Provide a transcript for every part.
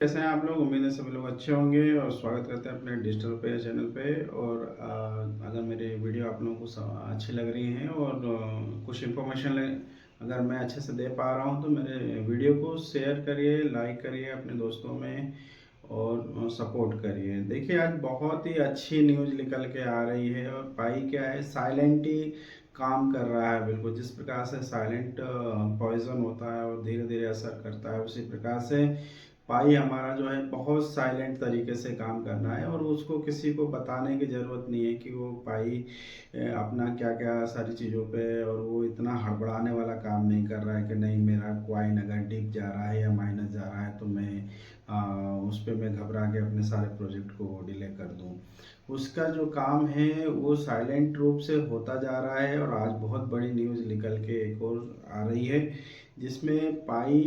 कैसे हैं आप लोग। उम्मीद है सभी लोग अच्छे होंगे और स्वागत करते हैं अपने डिजिटल पे चैनल पे। और अगर मेरी वीडियो आप लोगों को अच्छी लग रही है और कुछ इन्फॉर्मेशन अगर मैं अच्छे से दे पा रहा हूं तो मेरे वीडियो को शेयर करिए, लाइक करिए अपने दोस्तों में और सपोर्ट करिए। देखिए, आज बहुत ही अच्छी न्यूज़ निकल के आ रही है और पाई क्या है, साइलेंट ही काम कर रहा है। बिल्कुल जिस प्रकार से साइलेंट पॉइजन होता है और धीरे धीरे असर करता है, उसी प्रकार से पाई हमारा जो है बहुत साइलेंट तरीके से काम करना है और उसको किसी को बताने की ज़रूरत नहीं है कि वो पाई अपना क्या क्या सारी चीज़ों पे, और वो इतना हड़बड़ाने वाला काम नहीं कर रहा है कि नहीं मेरा कॉइन अगर डिप जा रहा है या माइनस जा रहा है तो मैं उस पर मैं घबरा के अपने सारे प्रोजेक्ट को डिले कर दूं। उसका जो काम है वो साइलेंट रूप से होता जा रहा है। और आज बहुत बड़ी न्यूज़ निकल के एक और आ रही है जिसमें पाई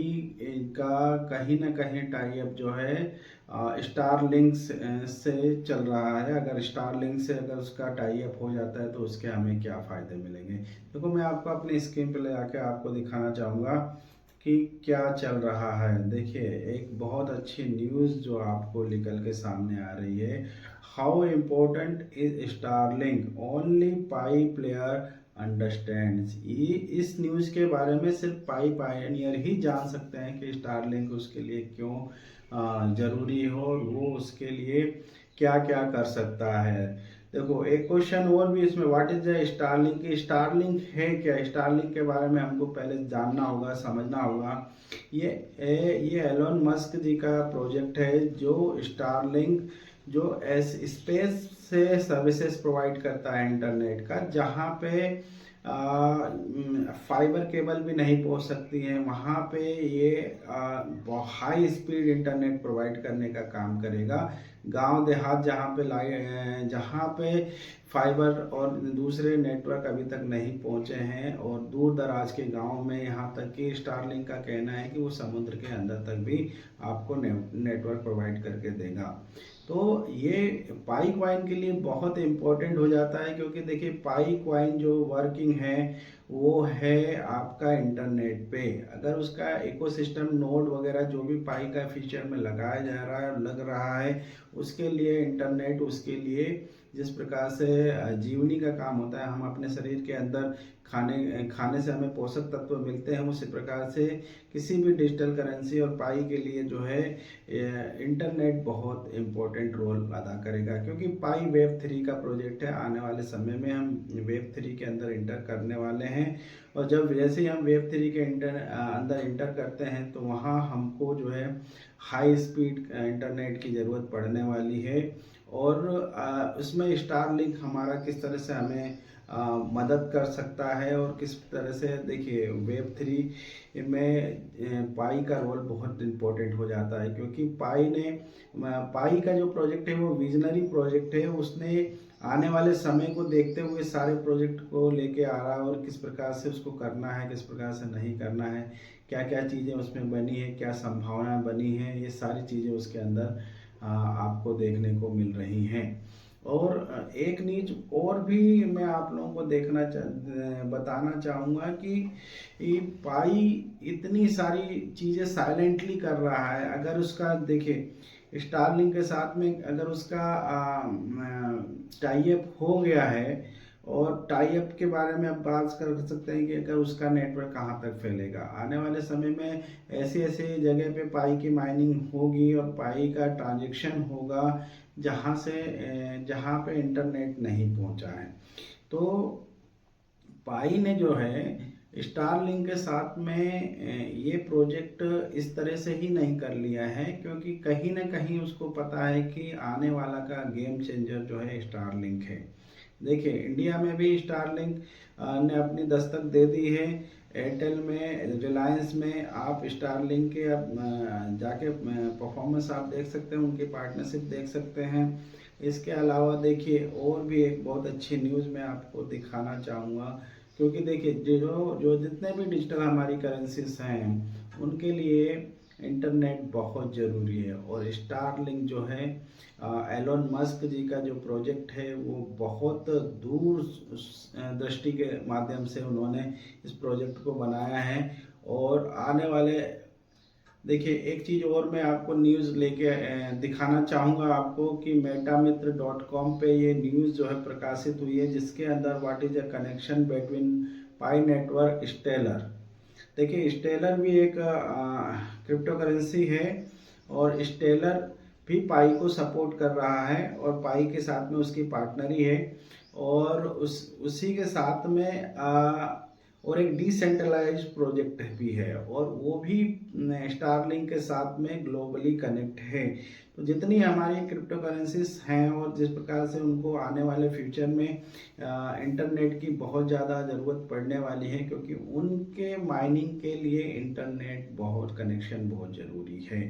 का कहीं ना कहीं टाई अप जो है स्टारलिंक से चल रहा है। अगर स्टारलिंक से अगर उसका टाई अप हो जाता है तो उसके हमें क्या फ़ायदे मिलेंगे। देखो, मैं आपको अपनी स्क्रीन पे ले आके आपको दिखाना चाहूँगा कि क्या चल रहा है। देखिए, एक बहुत अच्छी न्यूज़ जो आपको निकल के सामने आ रही है। How important is Starlink, only pi player understands. ये इस न्यूज़ के बारे में सिर्फ पाई पायनियर ही जान सकते हैं कि स्टारलिंक उसके लिए क्यों ज़रूरी हो और वो उसके लिए क्या क्या कर सकता है। देखो, एक क्वेश्चन और भी इसमें, what is the Starlink. Starlink है क्या? स्टारलिंक के बारे में हमको पहले जानना होगा, समझना होगा। ये ये एलोन मस्क जी का प्रोजेक्ट है जो स्टारलिंक जो स्पेस से सर्विसेज प्रोवाइड करता है इंटरनेट का, जहाँ पे फाइबर केबल भी नहीं पहुंच सकती है, वहाँ पे ये हाई स्पीड इंटरनेट प्रोवाइड करने का काम करेगा। गांव देहात जहाँ पे फाइबर और दूसरे नेटवर्क अभी तक नहीं पहुंचे हैं और दूर दराज के गांव में, यहाँ तक कि स्टारलिंक का कहना है कि वो समुद्र के अंदर तक भी आपको नेटवर्क प्रोवाइड करके देगा। तो ये पाई क्वाइन के लिए बहुत इम्पोर्टेंट हो जाता है, क्योंकि देखिए पाई क्वाइन जो वर्किंग है वो है आपका इंटरनेट पे। अगर उसका इकोसिस्टम नोड वगैरह जो भी पाई का फीचर में लगाया जा रहा है, लग रहा है, उसके लिए इंटरनेट, उसके लिए जिस प्रकार से जीवनी का काम होता है, हम अपने शरीर के अंदर खाने से हमें पोषक तत्व मिलते हैं, उसी प्रकार से किसी भी डिजिटल करेंसी और पाई के लिए जो है इंटरनेट बहुत इम्पोर्टेंट रोल अदा करेगा। क्योंकि पाई वेब 3 का प्रोजेक्ट है। आने वाले समय में हम वेब 3 के अंदर इंटर करने वाले हैं और जब जैसे ही हम वेब 3 के अंदर इंटर करते हैं तो वहाँ हमको जो है हाई स्पीड इंटरनेट की ज़रूरत पड़ने वाली है। और उसमें स्टारलिंक हमारा किस तरह से हमें मदद कर सकता है और किस तरह से, देखिए वेब 3 में पाई का रोल बहुत इम्पोर्टेंट हो जाता है। क्योंकि पाई का जो प्रोजेक्ट है वो विजनरी प्रोजेक्ट है। उसने आने वाले समय को देखते हुए सारे प्रोजेक्ट को लेके आ रहा है और किस प्रकार से उसको करना है, किस प्रकार से नहीं करना है, क्या क्या चीज़ें उसमें बनी है, क्या संभावना बनी है, ये सारी चीज़ें उसके अंदर आपको देखने को मिल रही हैं। और एक न्यूज और भी मैं आप लोगों को बताना चाहूँगा कि ये पाई इतनी सारी चीज़ें साइलेंटली कर रहा है। अगर उसका देखिए स्टारलिंक के साथ में अगर उसका टाई अप हो गया है, और टाई अप के बारे में आप बात कर सकते हैं कि अगर उसका नेटवर्क कहाँ तक फैलेगा। आने वाले समय में ऐसे ऐसे जगह पे पाई की माइनिंग होगी और पाई का ट्रांजैक्शन होगा जहाँ पे इंटरनेट नहीं पहुँचा है। तो पाई ने जो है स्टारलिंक के साथ में ये प्रोजेक्ट इस तरह से ही नहीं कर लिया है, क्योंकि कहीं ना कहीं उसको पता है कि आने वाला का गेम चेंजर जो है स्टारलिंक है। देखिए, इंडिया में भी स्टारलिंक ने अपनी दस्तक दे दी है। एयरटेल में, रिलायंस में आप स्टारलिंक के अब जाके परफॉर्मेंस आप देख सकते हैं, उनकी पार्टनरशिप देख सकते हैं। इसके अलावा देखिए और भी एक बहुत अच्छी न्यूज़ मैं आपको दिखाना चाहूँगा। क्योंकि देखिए जो जो जितने भी डिजिटल हमारी करेंसीज हैं उनके लिए इंटरनेट बहुत ज़रूरी है। और स्टारलिंक जो है एलोन मस्क जी का जो प्रोजेक्ट है वो बहुत दूर दृष्टि के माध्यम से उन्होंने इस प्रोजेक्ट को बनाया है। और आने वाले देखिए, एक चीज़ और मैं आपको न्यूज़ लेके दिखाना चाहूँगा आपको कि मेटामित्र.com पे ये न्यूज़ जो है प्रकाशित हुई है, जिसके अंदर what is the connection between pi network stellar. देखिए, स्टेलर भी एक क्रिप्टो करेंसी है और स्टेलर भी पाई को सपोर्ट कर रहा है और पाई के साथ में उसकी पार्टनरी है और उसी के साथ में और एक डिसेंट्रलाइज्ड प्रोजेक्ट भी है और वो भी स्टारलिंक के साथ में ग्लोबली कनेक्ट है। तो जितनी हमारी क्रिप्टो करेंसीज हैं और जिस प्रकार से उनको आने वाले फ्यूचर में इंटरनेट की बहुत ज़्यादा ज़रूरत पड़ने वाली है, क्योंकि उनके माइनिंग के लिए इंटरनेट बहुत कनेक्शन बहुत ज़रूरी है।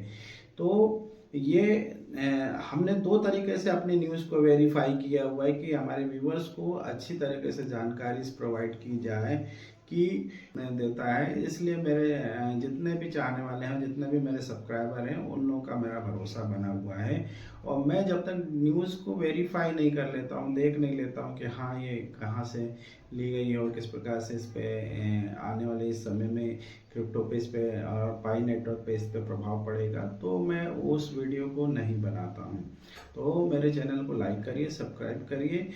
तो ये हमने दो तरीके से अपनी न्यूज़ को वेरीफाई किया हुआ है कि हमारे व्यूअर्स को अच्छी तरीके से जानकारी प्रोवाइड की जाए कि देता है। इसलिए मेरे जितने भी चाहने वाले हैं, जितने भी मेरे सब्सक्राइबर हैं, उन लोगों का मेरा भरोसा बना हुआ है और मैं जब तक न्यूज़ को वेरीफाई नहीं कर लेता हूँ, देख नहीं लेता हूँ कि हाँ ये कहाँ से ली गई है और किस प्रकार से इस पे आने वाले इस समय में क्रिप्टो पे इस पे और पाई नेटवर्क पे इस पे प्रभाव पड़ेगा, तो मैं उस वीडियो को नहीं बनाता हूँ। तो मेरे चैनल को लाइक करिए, सब्सक्राइब करिए।